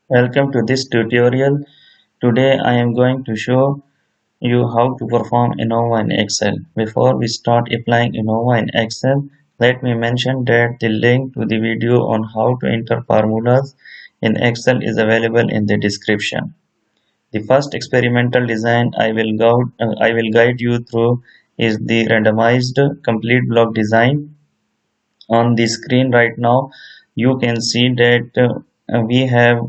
Welcome to this tutorial. Today I am going to show you how to perform ANOVA in Excel. Before we start applying ANOVA in Excel, let me mention that the link to the video on how to enter formulas in Excel is available in the description. The first experimental design I will guide you through is the randomized complete block design. On the screen right now you can see that we have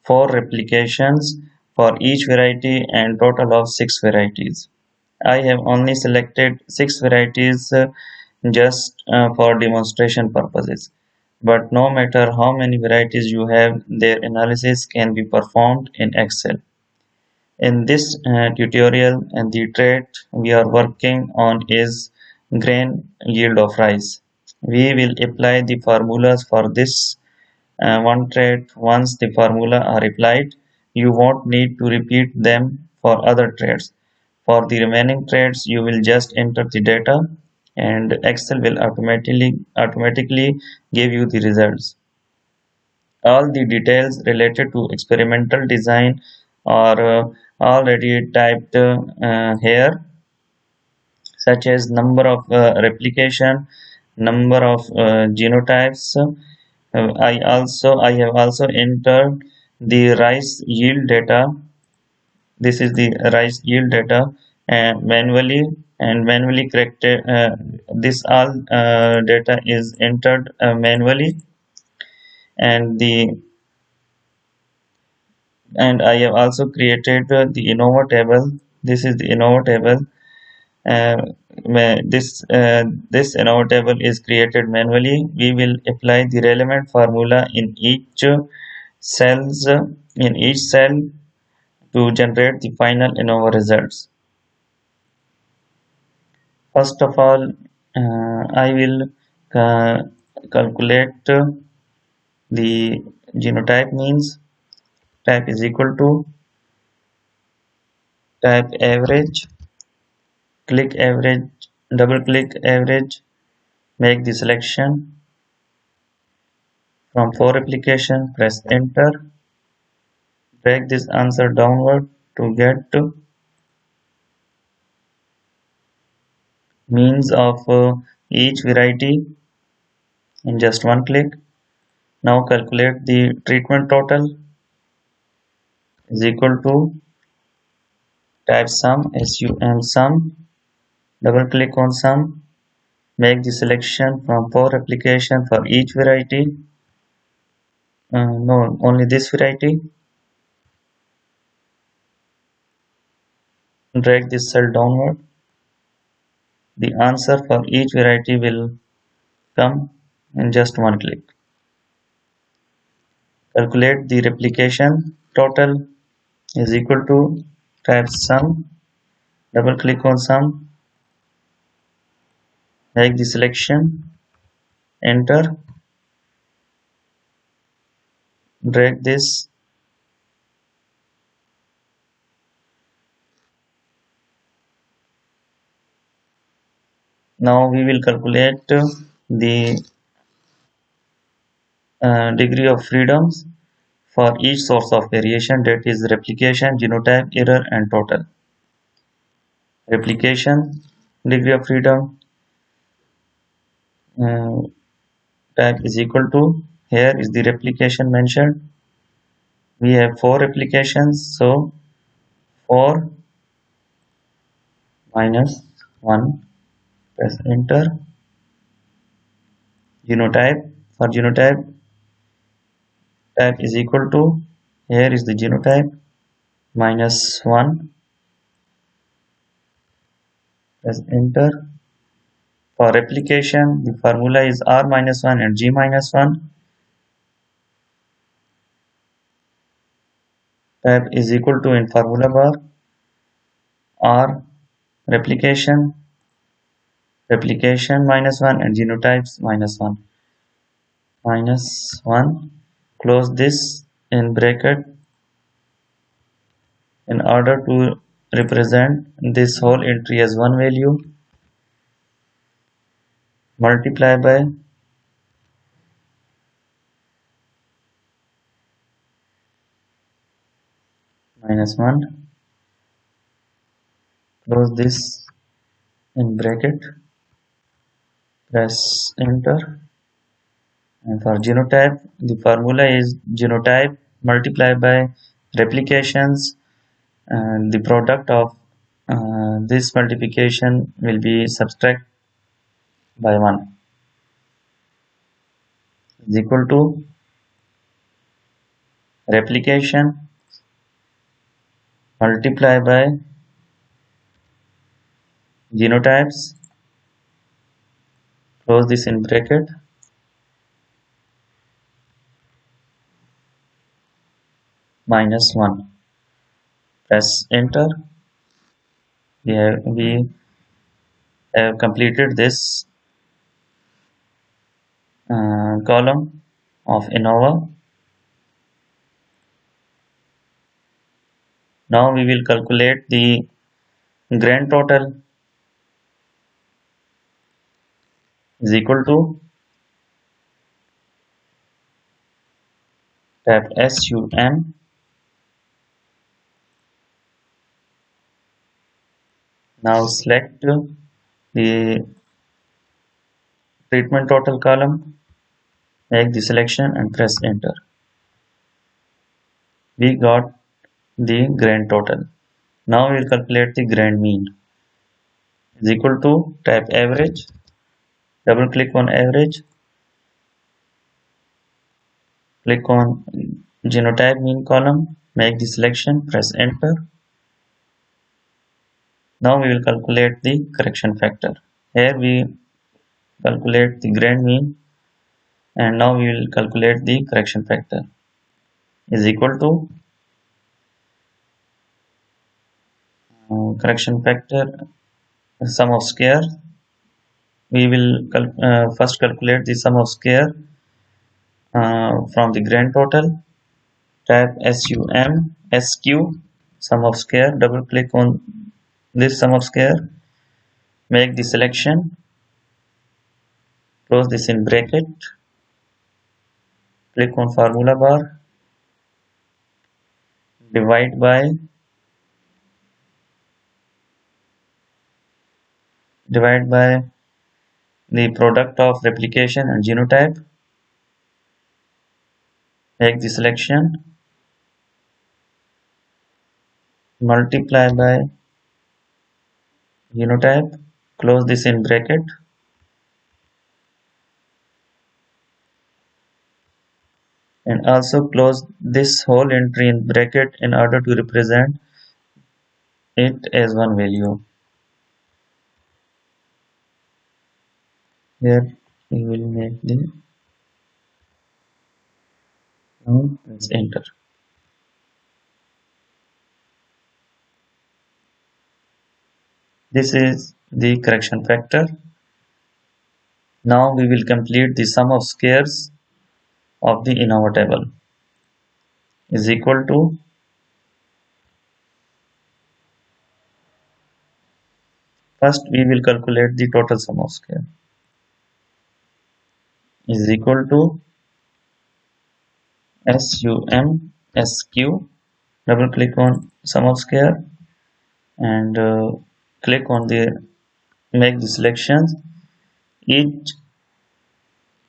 4 replications for each variety and total of 6 varieties. I have only selected 6 varieties just for demonstration purposes, but no matter how many varieties you have, their analysis can be performed in Excel. In this tutorial, and the trait we are working on is grain yield of rice. We will apply the formulas for this one trait. Once the formula are applied, you won't need to repeat them for other traits. For the remaining traits, you will just enter the data and Excel will automatically give you the results. All the details related to experimental design are already typed here, such as number of replication, number of genotypes. I have also entered the rice yield data. This is the rice yield data manually and manually corrected. This all data is entered manually, and the and I have also created the ANOVA table. This is the ANOVA table. This ANOVA table is created manually. We will apply the relevant formula in each cell to generate the final ANOVA results. First of all, I will calculate the genotype means. Type is equal to type average, click average, double click average, make the selection from 4 application, press enter, drag this answer downward to get to means of each variety in just one click. Now calculate the treatment total is equal to type sum, double click on sum, make the selection from 4 application for each variety. No, only this variety. Drag this cell downward. The answer for each variety will come in just one click. Calculate the replication total is equal to type sum, double click on sum, make the selection, enter, drag this. Now we will calculate the degree of freedoms for each source of variation, that is replication, genotype, error and total. Replication degree of freedom type is equal to, here is the replication mentioned. We have 4 applications, so 4 minus 1, press enter. Genotype, for genotype type is equal to, here is the genotype, minus 1, press enter. For replication, the formula is R minus 1 and G minus 1. Type is equal to, in formula bar, R replication minus 1 and genotypes minus 1. Minus 1. Close this in bracket in order to represent this whole entry as one value. Multiply by -1, close this in bracket, press enter. And for genotype, the formula is genotype multiplied by replications, and the product of this multiplication will be subtract by 1 is equal to replication multiplied by genotypes, close this in bracket, -1, press enter. We have completed this column of ANOVA. Now we will calculate the grand total is equal to, tap SUM, now select the treatment total column, make the selection and press enter. We got the grand total. Now we will calculate the grand mean is equal to, tap average, double click on average, click on genotype mean column, make the selection, press enter. Now we will calculate the correction factor. Here we calculate the grand mean, and now we will calculate the correction factor is equal to correction factor sum of square. We will first calculate the sum of square from the grand total. Type SQ sum of square, double click on this sum of square, make the selection, close this in bracket, click on formula bar, divide by the product of replication and genotype, make the selection, multiply by genotype, close this in bracket, and also close this whole entry in bracket in order to represent it as one value. Here we will make the, now press enter. This is the correction factor. Now we will complete the sum of squares of the ANOVA table is equal to, first we will calculate the total sum of square is equal to SUM double click on sum of square and click on the make the selections. Each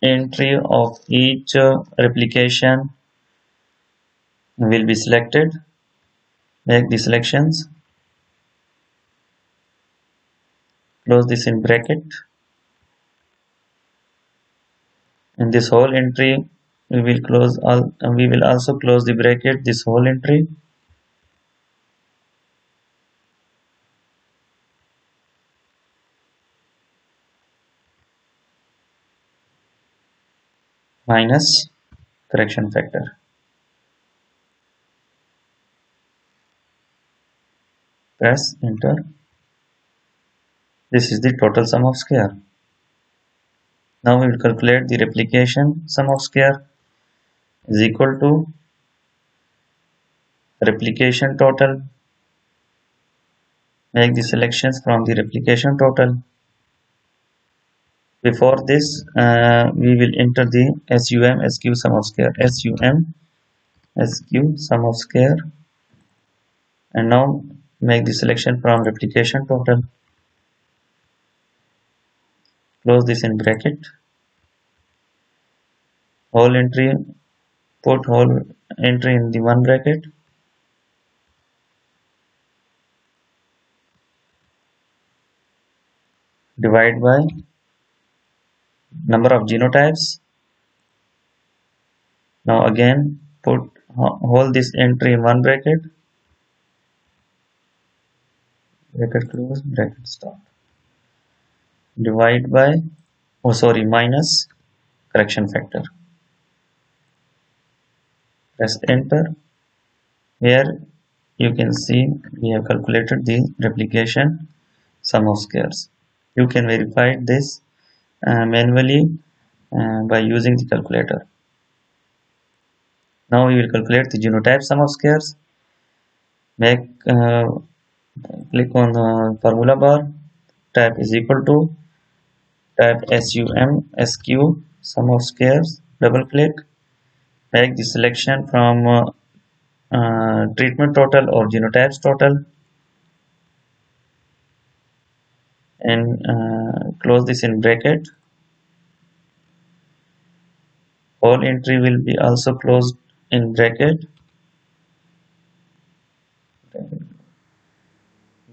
entry of each replication will be selected, make the selections, close this in bracket, and this whole entry we will also close the bracket, this whole entry, minus correction factor, press enter. This is the total sum of square. Now we will calculate the replication sum of square is equal to replication total, make the selections from the replication total. Before this we will enter the SUM SQ sum of square, SUM SQ sum of square And now make the selection from replication total. Close this in bracket. Whole entry, put whole entry in the one bracket. Divide by number of genotypes. Now again put hold this entry in one bracket. Bracket close, bracket stop. Divide by, minus correction factor. Press enter. Here you can see we have calculated the replication sum of squares. You can verify this manually by using the calculator. Now we will calculate the genotype sum of squares. Make click on the formula bar. Type is equal to type sum sum of squares. Double click. Make the selection from treatment total or genotypes total, and close this in bracket. Whole entry will be also closed in bracket.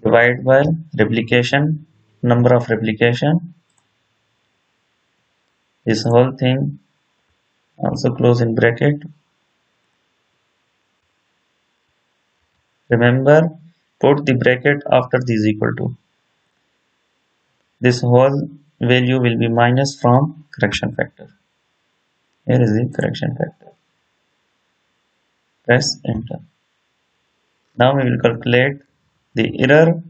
Divide by replication, number of replication. This whole thing also close in bracket. Remember, put the bracket after this equal to. This whole value will be minus from correction factor. Here is the correction factor. Press enter. Now we will calculate the error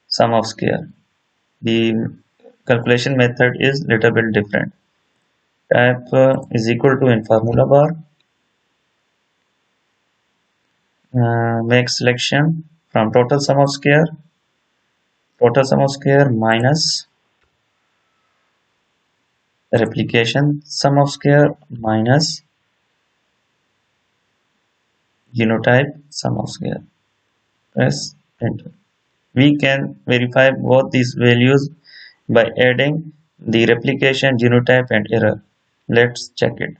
sum of square. The calculation method is little bit different. Type is equal to in formula bar. Make selection from total sum of square. Total sum of square minus replication sum of square minus genotype sum of square. Press enter. We can verify both these values by adding the replication, genotype and error. Let's check it.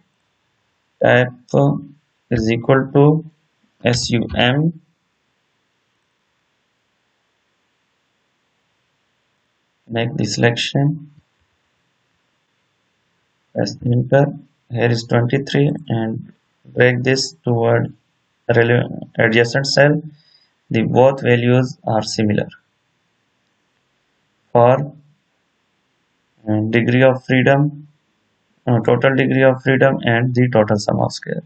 Type is equal to sum make the selection. Press enter. Here is 23 and break this toward adjacent cell. The both values are similar. For degree of freedom, total degree of freedom and the total sum of square.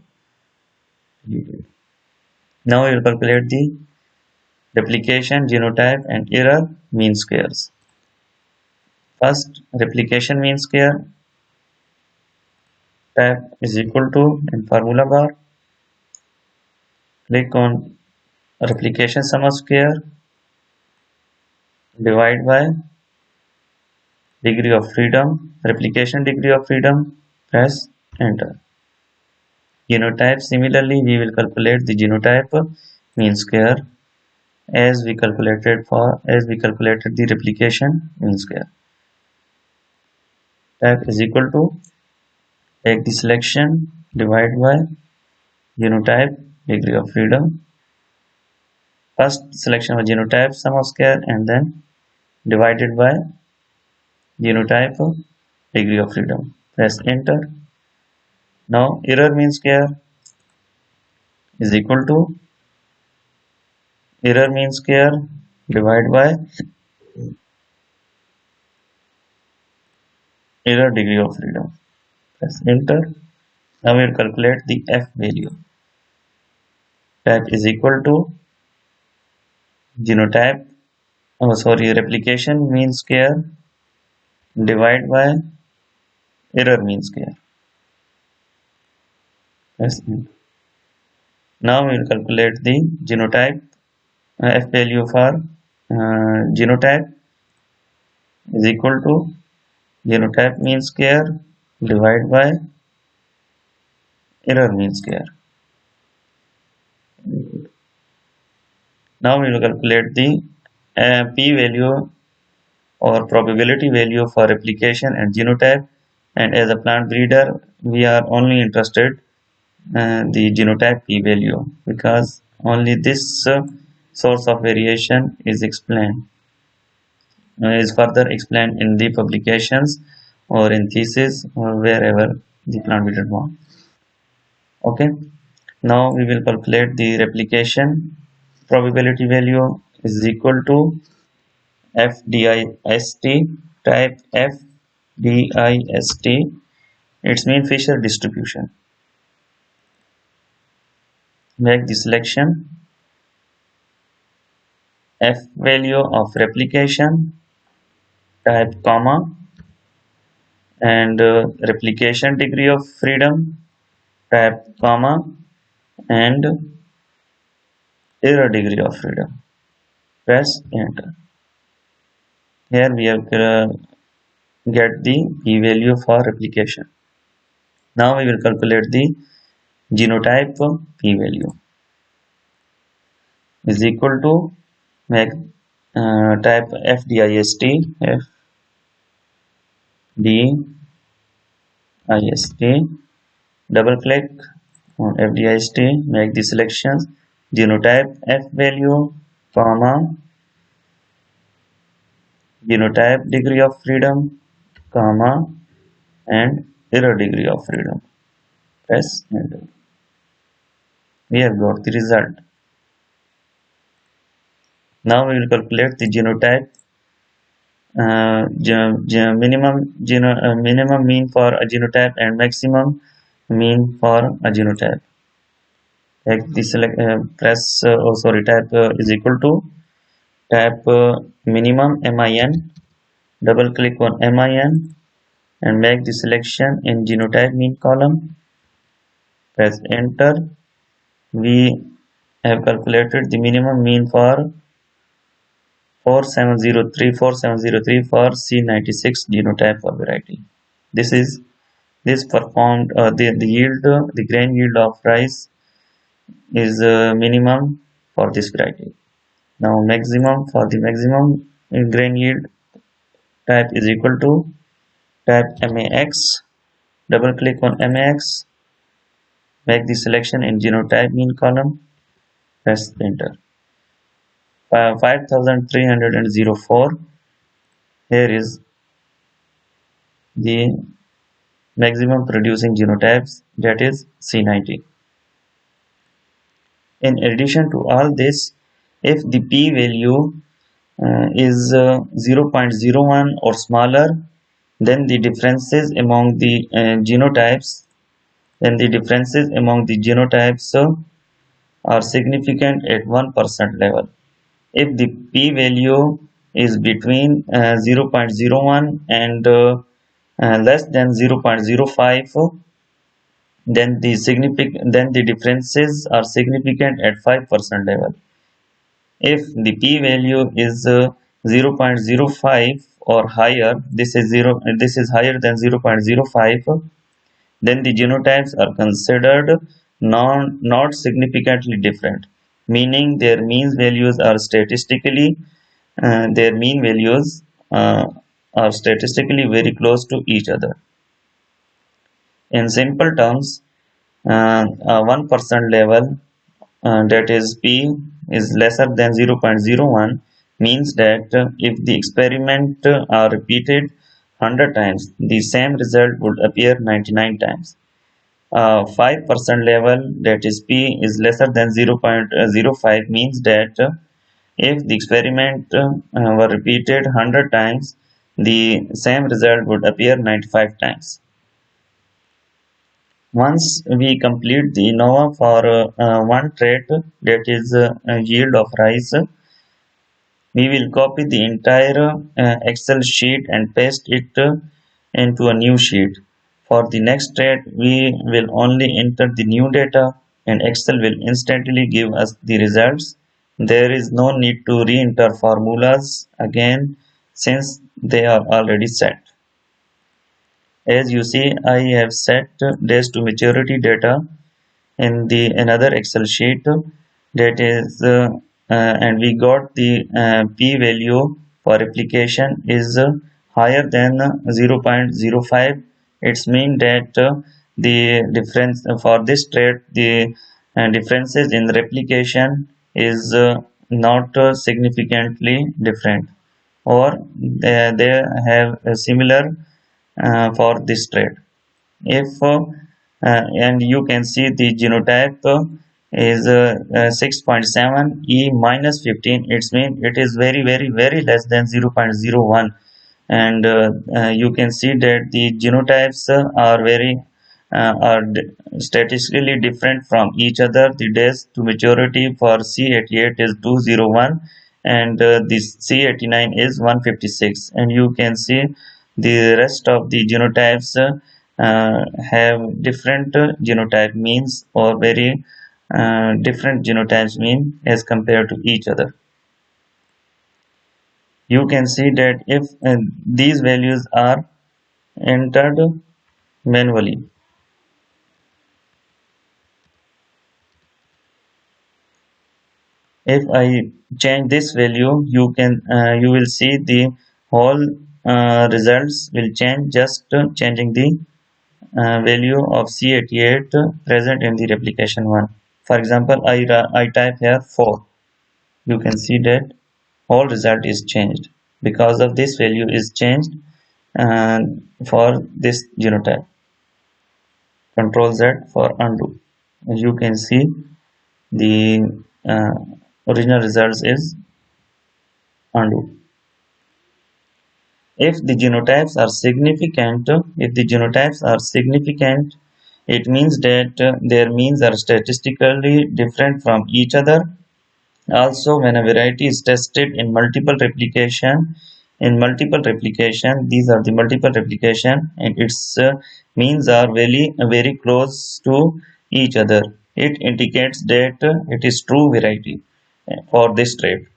Now we will calculate the replication, genotype and error mean squares. First, replication mean square. Type is equal to in formula bar. Click on replication sum of square. Divide by degree of freedom, replication degree of freedom. Press enter. Genotype, similarly we will calculate the genotype mean square as we calculated the replication mean square. Type is equal to, take the selection, divide by genotype degree of freedom. First selection of genotype sum of square and then divided by genotype degree of freedom. Press enter. Now error mean square is equal to error mean square divided by error degree of freedom. Press enter. Now we will calculate the F value. Type is equal to genotype, replication mean square divided by error mean square. Press enter. Now we will calculate the genotype F value for genotype is equal to genotype mean square divided by error mean square. Now we will calculate the p-value or probability value for replication and genotype. And as a plant breeder, we are only interested the genotype p-value because only this source of variation is further explained in the publications or in thesis or wherever the plant breeder want. Okay, now we will calculate the replication probability value is equal to FDIST, type FDIST, its mean Fisher distribution. Make the selection F value of replication, type comma, and replication degree of freedom, type comma, and error degree of freedom. Press enter. Here we have get the p-value for replication. Now we will calculate the genotype p-value is equal to make type FDIST double click on FDIST, make the selections genotype F value comma genotype degree of freedom comma and error degree of freedom. Press enter. We have got the result. Now we will calculate the genotype minimum mean for a genotype and maximum mean for a genotype. Take the select type is equal to type minimum MIN, double click on MIN and make the selection in genotype mean column. Press enter. We have calculated the minimum mean for 4703 for C96 genotype or variety. This performed the grain yield of rice is minimum for this variety. Now maximum for the maximum grain yield type is equal to type MAX, double click on MAX, make the selection in genotype mean column, press enter. 5304. Here is the maximum producing genotypes, that is C90. In addition to all this, if the p-value is 0.01 or smaller, then the differences among the genotypes are significant at 1% level. If the p-value is between 0.01 and less than 0.05, then the differences are significant at 5% level. If the p-value is 0.05 or higher, this is higher than 0.05, then the genotypes are considered not significantly different, meaning their mean values are statistically very close to each other. In simple terms, 1% level, that is p is lesser than 0.01, means that if the experiment are repeated 100 times, the same result would appear 99 times. 5% level, that is p is lesser than 0.05, means that if the experiment were repeated 100 times, the same result would appear 95 times. Once we complete the ANOVA for one trait, that is yield of rice, we will copy the entire Excel sheet and paste it into a new sheet. For the next trait, we will only enter the new data and Excel will instantly give us the results. There is no need to re-enter formulas again since they are already set. As you see, I have set days to maturity data in another Excel sheet, that is and we got the p-value for replication is higher than 0.05. It's mean that the difference for this trait, the differences in replication is not significantly different, or they have a similar for this trait. If and you can see the genotype is 6.7 E minus 15. It's mean it is very very less than 0.01, and you can see that the genotypes are very statistically different from each other. The days to maturity for C88 is 201, and this C89 is 156, and you can see the rest of the genotypes have different genotype means, or very different genotypes mean as compared to each other. You can see that if these values are entered manually, if I change this value, you will see the whole results will change just changing the value of C88 present in the replication one. For example, I type here 4. You can see that whole result is changed because of this value is changed for this genotype. Control Z for undo. As you can see, the uh, original results is undo. If the genotypes are significant, it means that their means are statistically different from each other. Also, when a variety is tested in multiple replication, these are the multiple replication, and its means are very close to each other. It indicates that it is true variety for this trait,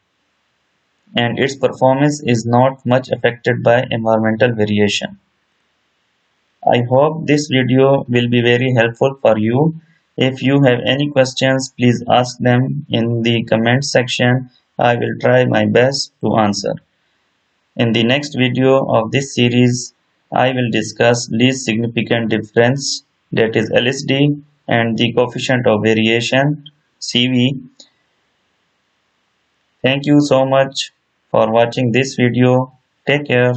and its performance is not much affected by environmental variation. I hope this video will be very helpful for you. If you have any questions, please ask them in the comment section. I will try my best to answer. In the next video of this series, I will discuss least significant difference, that is LSD, and the coefficient of variation, CV. Thank you so much for watching this video. Take care.